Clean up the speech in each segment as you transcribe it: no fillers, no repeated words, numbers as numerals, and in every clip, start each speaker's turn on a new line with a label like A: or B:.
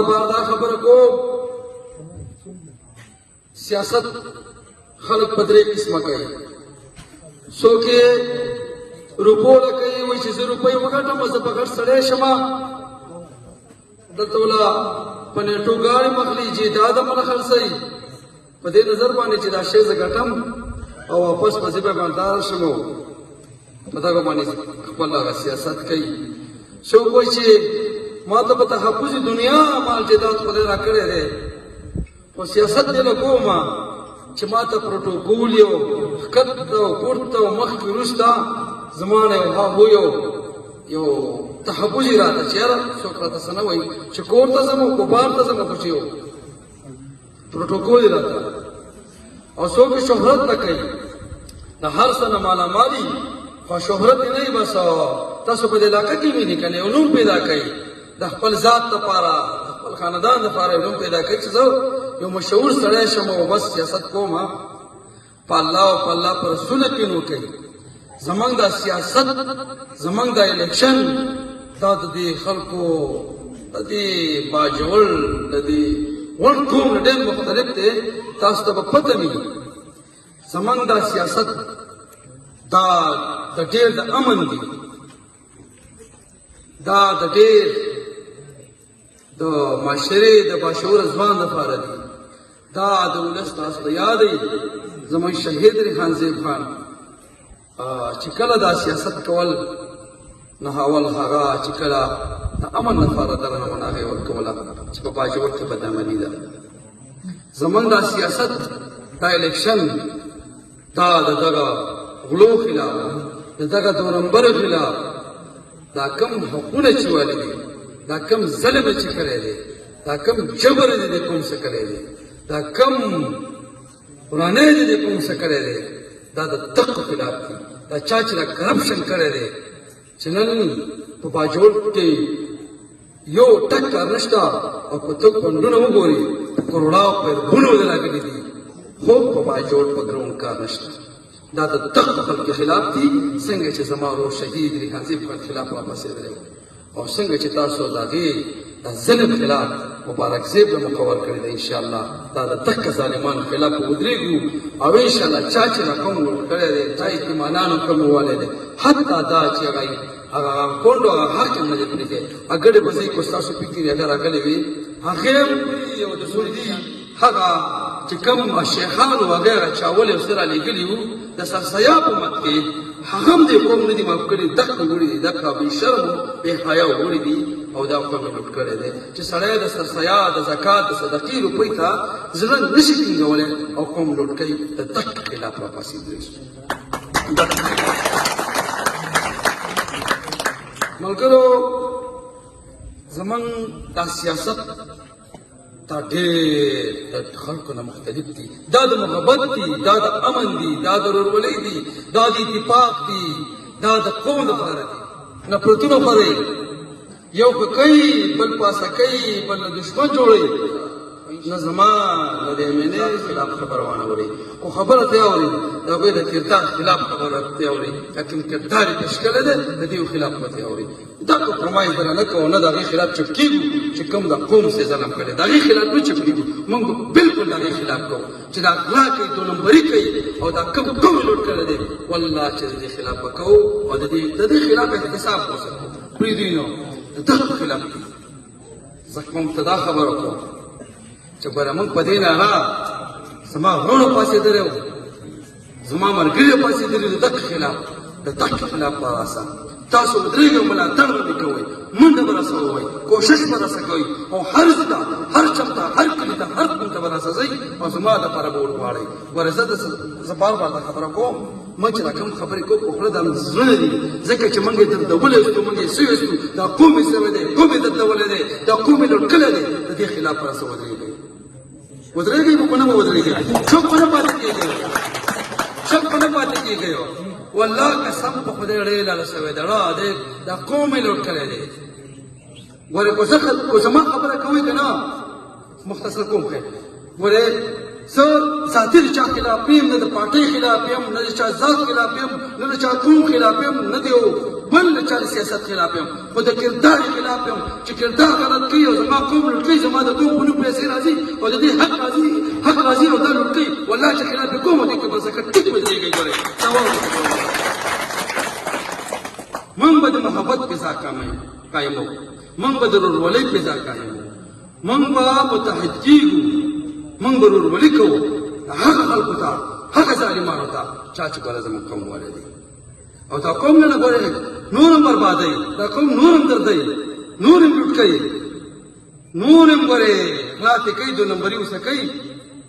A: بار دا خبره کوم سیاست خلق په درې قسمه کوي څوک یې روپو له کوي وایي چې زه روپۍ وګټم زه په ګټ سړی شمه دلته ولا په نیټو ګاړې مخلي جیداد مله خرڅوي په دې نظر باندې چې دا شی زه ګټم او واپس په ژبه باندې شم په دغه باندې خپل هغه سیاست کوي څوک وایي چې ما ته په تحفظ دنیا مال جیداد خدای راکړی دی خو سیاست دې له کومه چې ما ته پروټوکول یو ښکته او پورته او مخکې وروسته زما نه یو تحفظ یې راته چې یاره څوک راته څه نه وایي چې کور ته ځم او کبار ته ځم خو چې یو پروټوکول یې راته او څوک شهرت نه کوي د هر څه نه مالامالي خو شهرت یې نه وي بس تاسو په دې علاقه کې وینئ که نه یو نوم پیدا کوي د خپل ذات لپاره د خپل خاندان لپاره یو نوم پیدا کوي چې زه یو مشهور سړی شم او بس سیاست کوم په الله او په الله په رسول یقین وکړئ زمونږ دا سیاست زمونږ دا الیکشن دا د دې خلکو د دې باجوړ د دې ورډ قوم نه ډېر مختلف دی تاسو ته به پته وي زمونږ دا سیاست دا د ډېر د امن دی دا د ډېر د معاشرې د باشعوره ځوان لپاره دی دا د ولس تاسو ته یاد دی زموږ شهید ریحان زیب خان چې کله دا سیاست کول نه اول هغه چې کله د امن لپاره درنه وناغې ورکوله چې په باجوړ کې بدعملي ده زموږ دا سیاست دا الیکشن دا د دغه غلو خلاف د دغه دورنبرو خلاف دا کم حقونه چې والي دي دا کم ظلم چې کړی دی دا کم جبر دی د کوم څه کړی دی دا کم ورانۍ دی د کوم څه کړی دی دا د دقو خلاف دی دا چا چې دا کرپشن کړی دی چې نن په باجوړ کې یو ټک کار نشته او که ته کونډونه وګورې کروڑاو په اربونو د راغلي دي خو په باجوړ په ګراونډ کار نشته دا د دقو خلکو خلاف دي څنګه چې زما ورور شهید ریحان زیب خان خلاف واپسېدلی او څنګه چې تاسو د هغې د ظلم خلاف مبارک زیب له مقور کړی دی انشاءالله دا د دقه ظالمانو خلاف به ودرېږو او انشاءالله چا چې را کوم لوټ کړی دی چا یتیمانانو کم ووالی دی حتی دا چې هغه کونډو هغه حق هم نه دی پرېښی اګړې به ځای کو ستاسو فکر هغه راغلی وي هغې هم یو د سعودي هغه چې کوم شیخانو وغیره چاولې او څه رالیږلي وو د سرسیا په مت کې هغه هم دې قوم نه دي معاف کړي دقه وګړي دي دقه بې شرمو بې حیا وګړي دي او دا قوم یې لوټ کړی دی چې سړی د سرسیا د زکات د صدقې روپۍ ته زړه نشي ټینګولی او قوم لوټ کوي د دقه خلاف راپاڅېدلی شو ملګرو زمونږ دا سیاست دا ډېر د خلکو نه مختلف دي دا د محبت دي دا د امن دي دا د ورورولۍ دي دا د اتفاق دي دا د قوم لپاره دي نفرتونه خورئ یو ښه کوي بل پاسه کوي بل له دښمن جوړوي نه زما له دې مینې خلاف خبره وانه اورئ خو خبره ته یې اورئ د هغوی د کردار خلاف خبره ته یې اورئ لیکن کردار یې تشکله ده د دې خلاف به ته یې اورئ دا کمپرومایز به نه کوو نه د هغې خلاف چپ کېږو چې کوم د قوم سې ظلم کړی د هغې خلاف نه چپېږو موږ به بلکل د هغې خلاف کوو چې دا غلا کوي دو نمبري کوي او دا کوم قوم لوټ کړی دی والله چې د دې خلاف به کوو او د دې خلاف احتساب وساتو پرېږدئ نو د دغه خلاف کوي زه کوم ته دا خبره کوم چې بره موږ په دې ناره زما وروڼه پاڅېدلی وو زما ملګري پاڅېدلي د دغه خلاف د دغه خلاف به راسه تاسو ودرېږئ ملاتړ به مې کوئ منډه به راسه ووئ کوشش به راسه کوئ او هر ځای ته هر چم ته هر کلي ته هر قوم ته به راسه ځئ او زما دپاره به ورغواړئ ګوره زه بار بار دا خبره کوم موږ چې دا کوم خبرې کوو په خوله دا زړه دي ځکه چې موږ یې دردولی یستو موږ یې سوی یستو دا قوم یې سوی دی قوم یې دردولی دی دا قوم یې لوټ کړی دی د دې خلاف به راسه ودرېږئ ودرېږئ به که نه به ودرېږئ چوپ به نه پاتې کېږئ چوپ به نه پاتې کېږئ والله قسم په خدای ډېر لاله سوی دی دا قوم یې لوټ کړی دی ګورې که زما خبره کوئ که نه مختصر کوم ښه ګورې زه ذاتي د چا خلاف یم نه د پارټۍ خلاف یم نه د چا ذات خلاف یم نه د چا قوم خلاف یم نه د بل له چا د سیاست خلاف یم خو د کردار خلاف یم چې کردار غلط کوي او زما قوم لوټ کوي زما د قوم په نوم پیسې راځي او د دې حق راځي او دا لوټ کوي والله چې خلاف یې کوم دې کې به زکه ټیک ودرېږئ ګورئ موږ به د محبت فضا قایمو موږ به د ورورولۍ فضا قایمو موږ به متحد کېږو موږ به ورورولي کوو هغه خلکو ته هغه ظالمانو ته چا چې ګوره زموږ قوم والی دی او دا قوم نه ګورې نور هم بربادوي دا قوم نور هم دردوي نور هم لوټ کوي نور هم ګورې غلاطې کوي دو نمبري اوسه کوي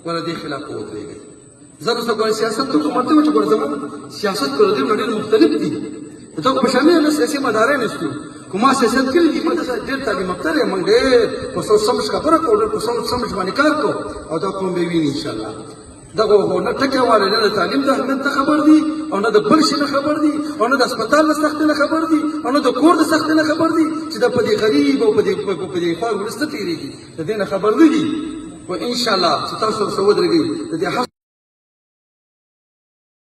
A: ګوره دې خلاف ودرېږئ زه اوس ګوره سیاست ته کوم ورته چې ګوره زموږ سیاست په دې ډېر مختلف دي دغه په شان نه سیاسي مدارې نشته کومه سیاست کړي دي ماته ډېر تعلیم یافته یم موږ ډېر په سوچ سمج خبره کوو ډېر په سوچ سمج باندې کار کوو او دا قوم به ویني ان شاء الله دغه نه ټکه والے نه د تعلیم د اهمیت ته خبر دي او نه د بل شي نه خبر دي او نه د هسپتال د سختۍ نه خبر دي او نه د کور د سختۍ نه خبر دي چې دا په دې غریب او په دې خوار ولس نه تېرېږي د دې نه خبر نه دي و ان شاء الله چې تاسو ورسره ودرېږئ د دې